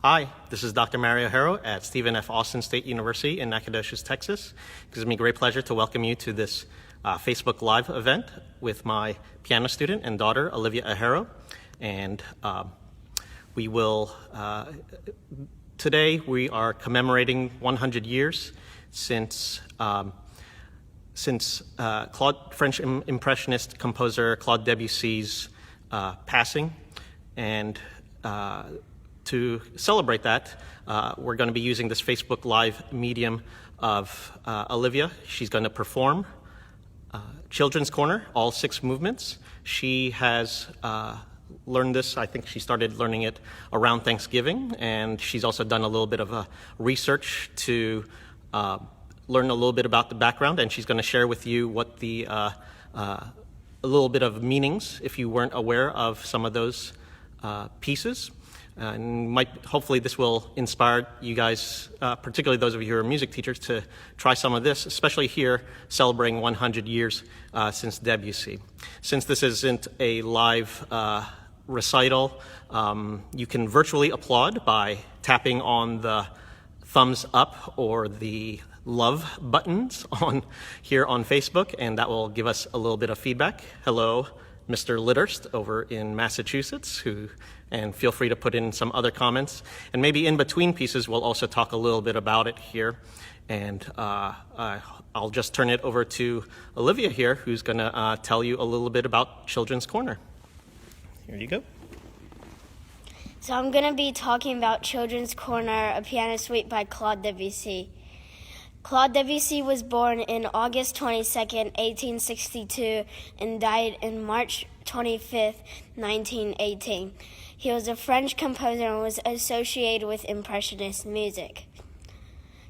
Hi, this is Dr. Mario Ajero at Stephen F. Austin State University in Nacogdoches, Texas. It gives me great pleasure to welcome you to this Facebook Live event with my piano student and daughter, Olivia Ajero. And we will, today we are commemorating 100 years since French Impressionist composer Claude Debussy's passing. And to celebrate that, we're going to be using this Facebook Live medium of Olivia. She's going to perform Children's Corner, all 6 movements. She has learned this, I think she started learning it around Thanksgiving, and she's also done a little bit of research to learn a little bit about the background, and she's going to share with you what the a little bit of meanings, if you weren't aware of some of those pieces. And hopefully this will inspire you guys, particularly those of you who are music teachers, to try some of this, especially here celebrating 100 years since Debussy. Since this isn't a live recital, you can virtually applaud by tapping on the thumbs up or the love buttons here on Facebook, and that will give us a little bit of feedback. Hello, Mr. Litterst over in Massachusetts, and feel free to put in some other comments. And maybe in between pieces, we'll also talk a little bit about it here. And I'll just turn it over to Olivia here, who's going to tell you a little bit about Children's Corner. Here you go. So I'm going to be talking about Children's Corner, a piano suite by Claude Debussy. Claude Debussy was born in August 22nd, 1862, and died in March 25th, 1918. He was a French composer and was associated with Impressionist music.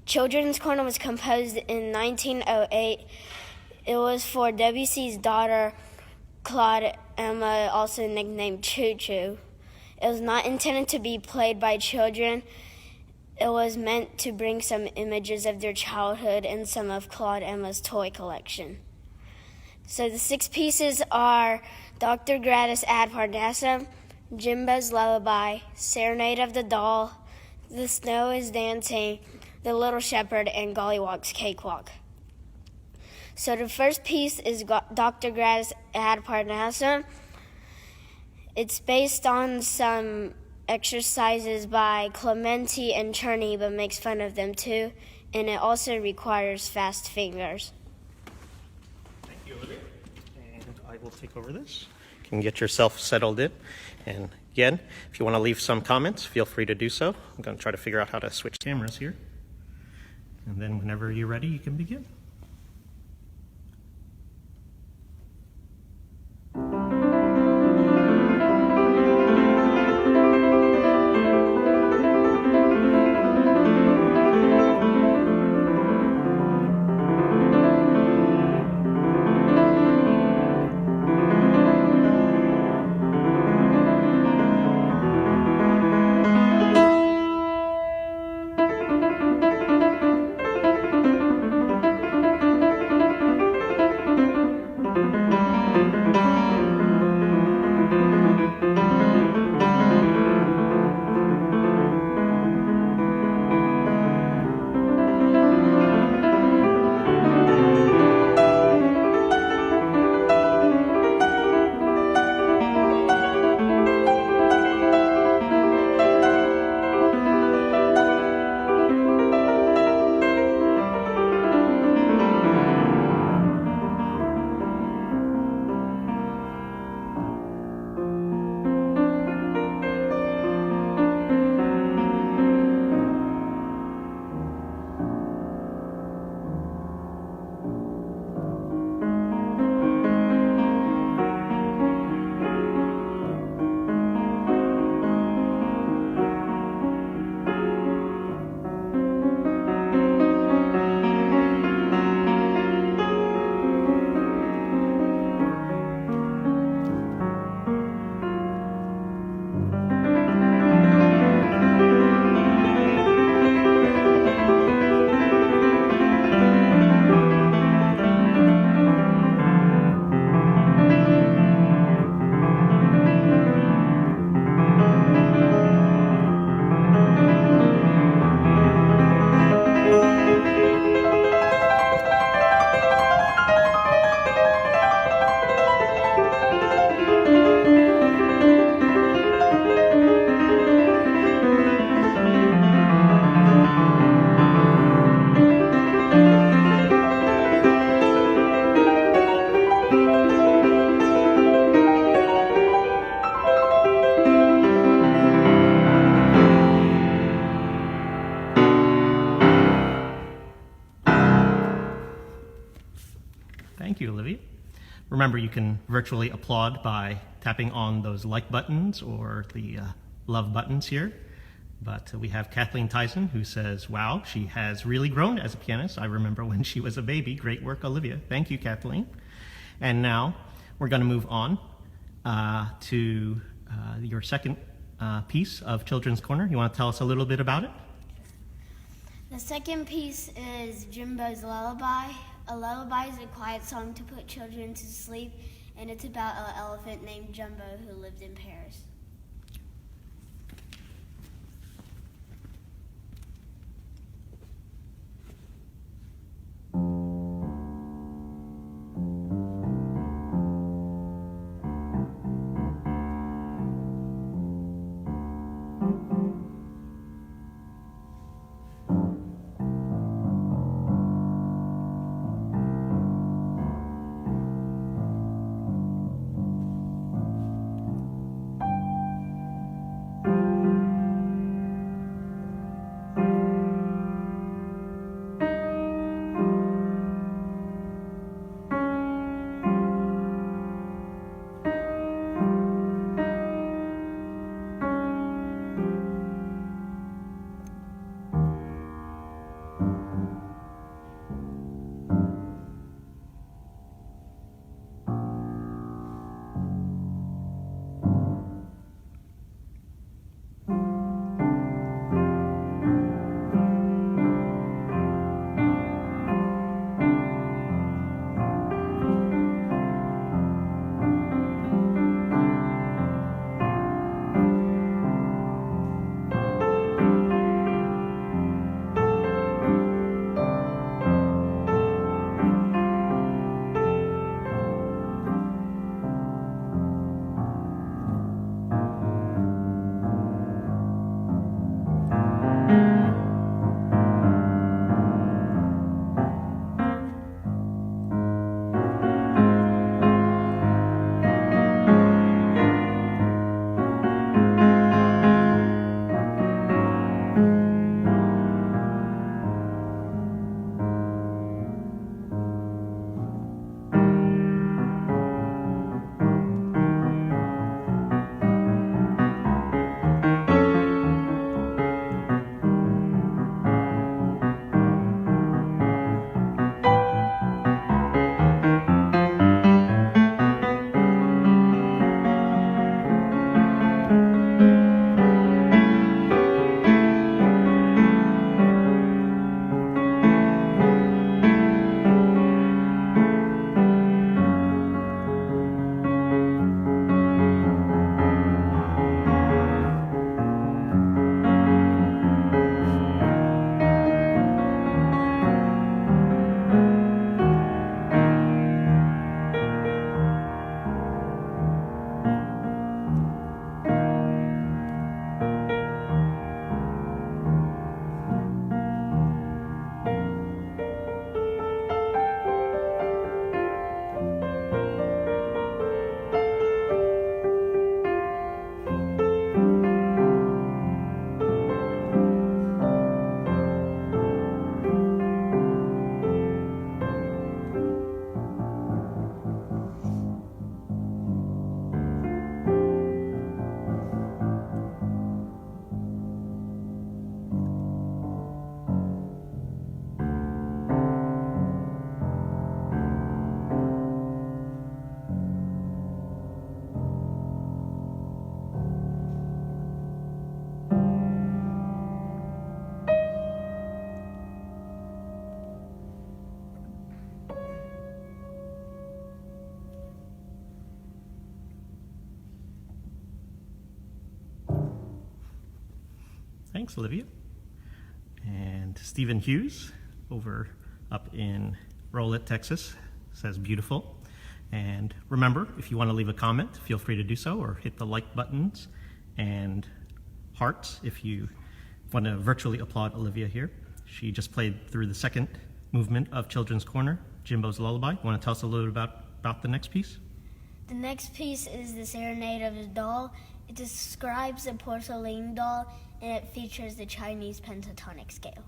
Children's Corner was composed in 1908. It was for Debussy's daughter, Claude Emma, also nicknamed Choo Choo. It was not intended to be played by children. It was meant to bring some images of their childhood and some of Claude Emma's toy collection. So the 6 pieces are Dr. Gradus ad Parnassum, Jimbo's Lullaby, Serenade of the Doll, The Snow is Dancing, The Little Shepherd, and Golliwog's Cakewalk. So the first piece is Dr. Gradus ad Parnassum. It's based on some exercises by Clementi and Czerny, but makes fun of them too, and it also requires fast fingers. Thank you, Olivia. And I will take over this. You can get yourself settled in. And again, if you want to leave some comments, feel free to do so. I'm going to try to figure out how to switch cameras here. And then whenever you're ready, you can begin. Remember, you can virtually applaud by tapping on those like buttons or the love buttons here. But we have Kathleen Tyson, who says, wow, she has really grown as a pianist. I remember when she was a baby. Great work, Olivia. Thank you, Kathleen. And now we're going to move on to your second piece of Children's Corner. You want to tell us a little bit about it? The second piece is Jimbo's Lullaby. A lullaby is a quiet song to put children to sleep, and it's about an elephant named Jimbo who lived in Paris. Thanks, Olivia. And Stephen Hughes, up in Rolette, Texas, says beautiful. And remember, if you want to leave a comment, feel free to do so, or hit the like buttons and hearts if you want to virtually applaud Olivia here. She just played through the second movement of Children's Corner, Jimbo's Lullaby. Want to tell us a little bit about the next piece? The next piece is the Serenade of a Doll. It describes a porcelain doll, and it features the Chinese pentatonic scale.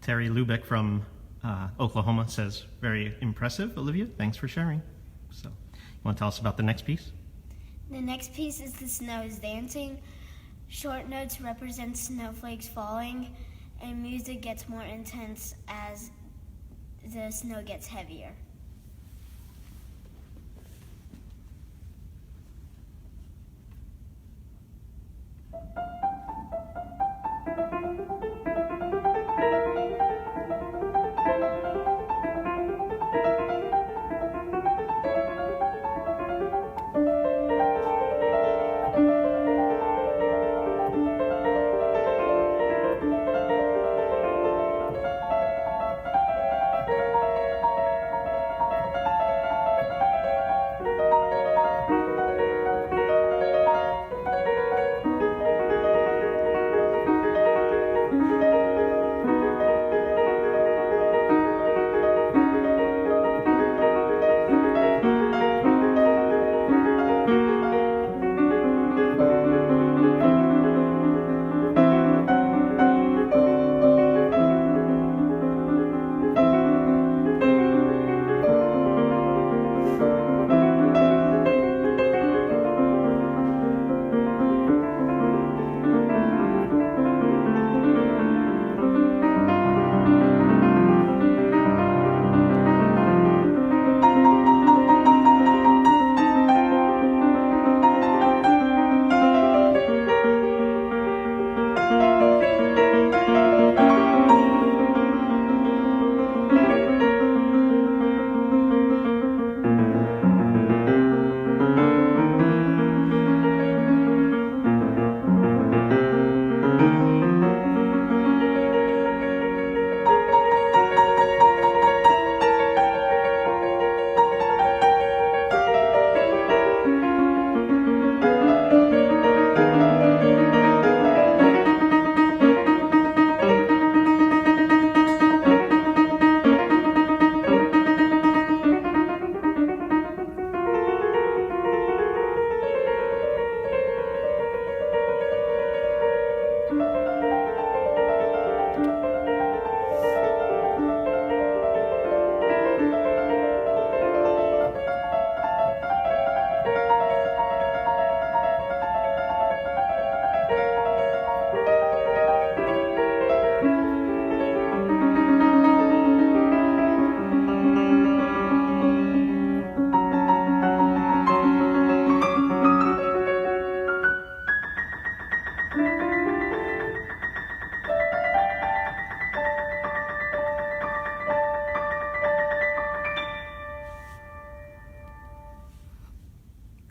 Terry Lubeck from Oklahoma says, very impressive, Olivia. Thanks for sharing. So, you want to tell us about the next piece? The next piece is The Snow is Dancing. Short notes represent snowflakes falling, and music gets more intense as the snow gets heavier.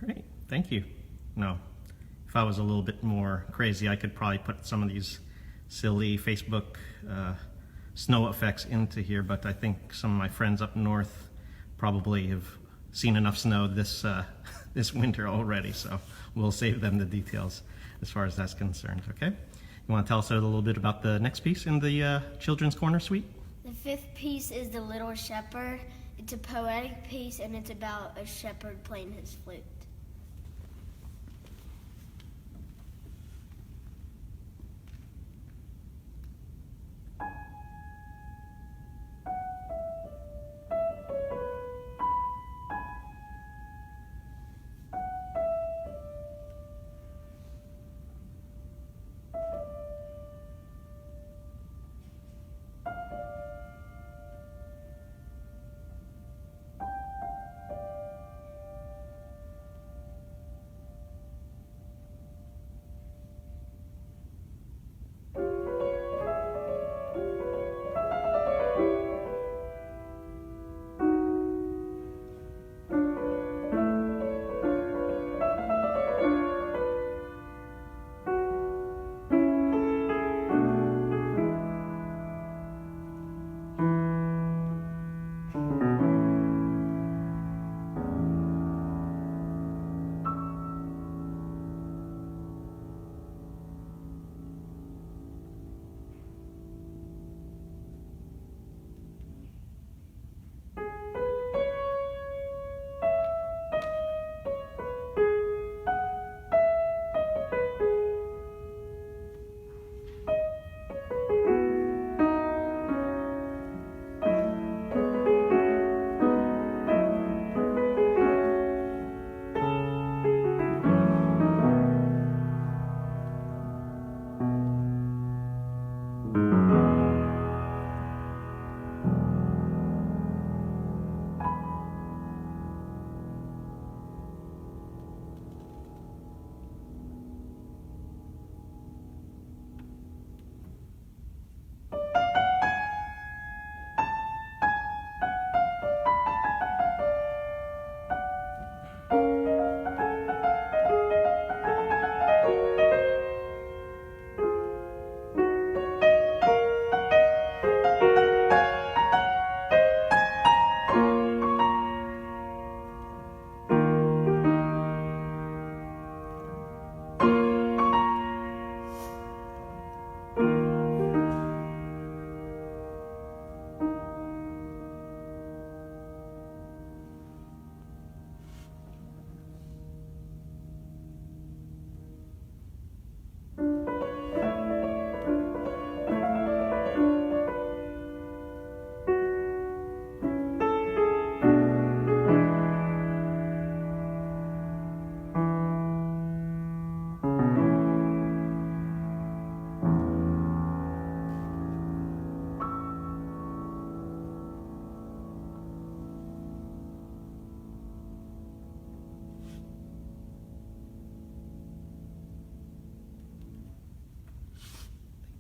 Great, thank you. No, if I was a little bit more crazy, I could probably put some of these silly Facebook snow effects into here, but I think some of my friends up north probably have seen enough snow this this winter already, so we'll save them the details as far as that's concerned, okay? You want to tell us a little bit about the next piece in the Children's Corner Suite? The fifth piece is The Little Shepherd. It's a poetic piece, and it's about a shepherd playing his flute.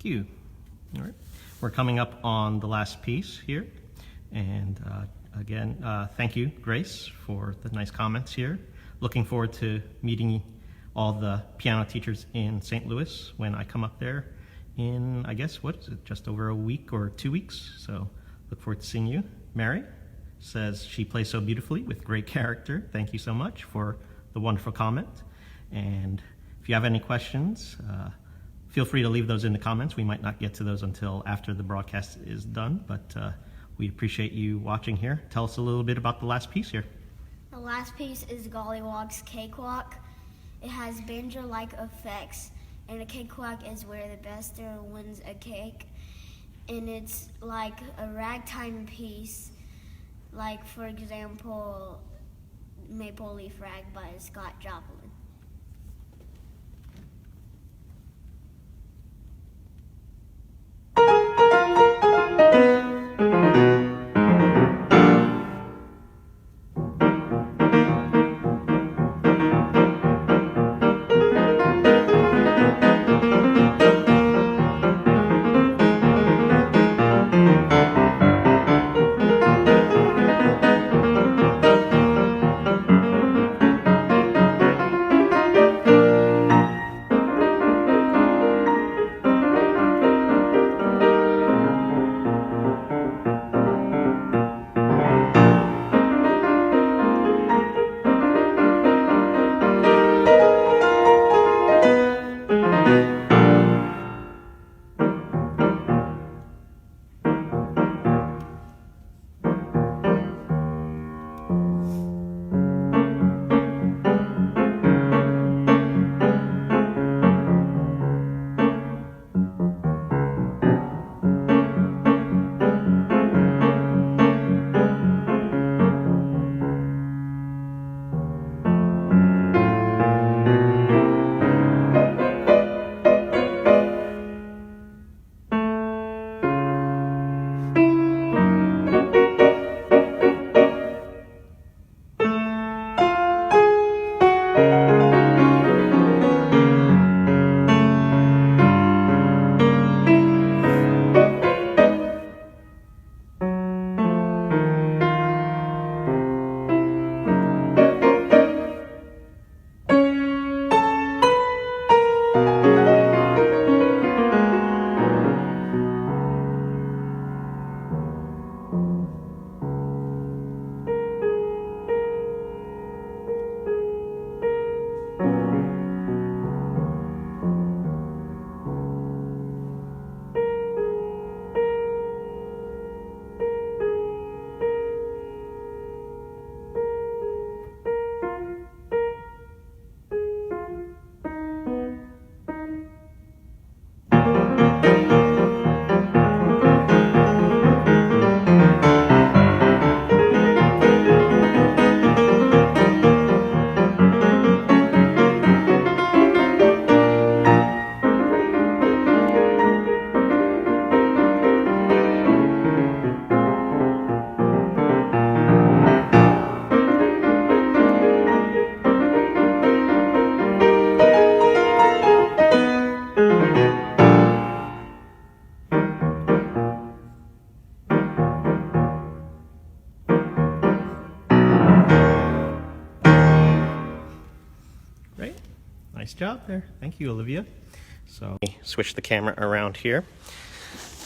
you. All right. We're coming up on the last piece here. And again, thank you, Grace, for the nice comments here. Looking forward to meeting all the piano teachers in St. Louis when I come up there in, I guess, what is it, just over a week or 2 weeks. So look forward to seeing you. Mary says she plays so beautifully with great character. Thank you so much for the wonderful comment. And if you have any questions, feel free to leave those in the comments. We might not get to those until after the broadcast is done, but we appreciate you watching here. Tell us a little bit about the last piece here. The last piece is Golliwog's Cakewalk. It has banjo-like effects, and a cakewalk is where the best wins a cake. And it's like a ragtime piece, like, for example, Maple Leaf Rag by Scott Joplin. Nice job there. Thank you, Olivia. So switch the camera around here.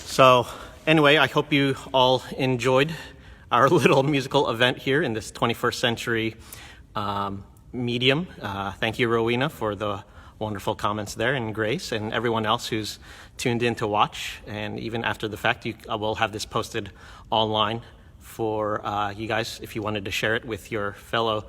So anyway, I hope you all enjoyed our little musical event here in this 21st century medium. Thank you, Rowena, for the wonderful comments there, and Grace, and everyone else who's tuned in to watch. And even after the fact, I will have this posted online for you guys if you wanted to share it with your fellow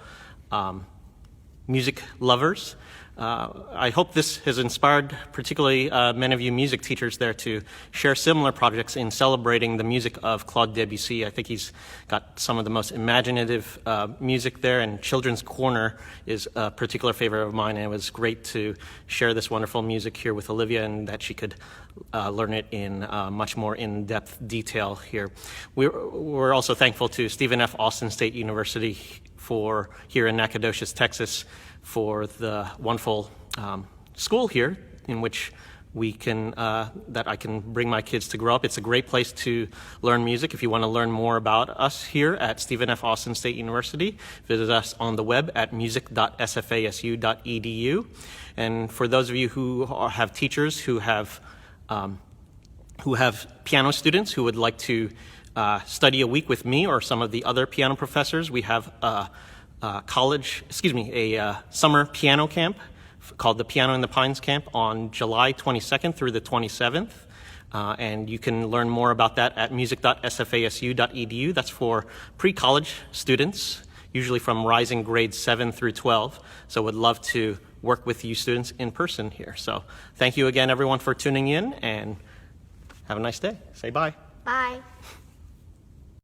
music lovers. I hope this has inspired particularly many of you music teachers there to share similar projects in celebrating the music of Claude Debussy. I think he's got some of the most imaginative music there, and Children's Corner is a particular favorite of mine, and it was great to share this wonderful music here with Olivia and that she could learn it in much more in-depth detail here. We're also thankful to Stephen F. Austin State University here in Nacogdoches, Texas, for the wonderful school here in which that I can bring my kids to grow up. It's a great place to learn music. If you want to learn more about us here at Stephen F. Austin State University, visit us on the web at music.sfasu.edu. And for those of you who have teachers who have piano students who would like to study a week with me or some of the other piano professors, we have a summer piano camp called the Piano in the Pines Camp on July 22nd through the 27th. And you can learn more about that at music.sfasu.edu. That's for pre-college students, usually from rising grades 7 through 12. So would love to work with you students in person here. So thank you again, everyone, for tuning in, and have a nice day. Say bye. Bye.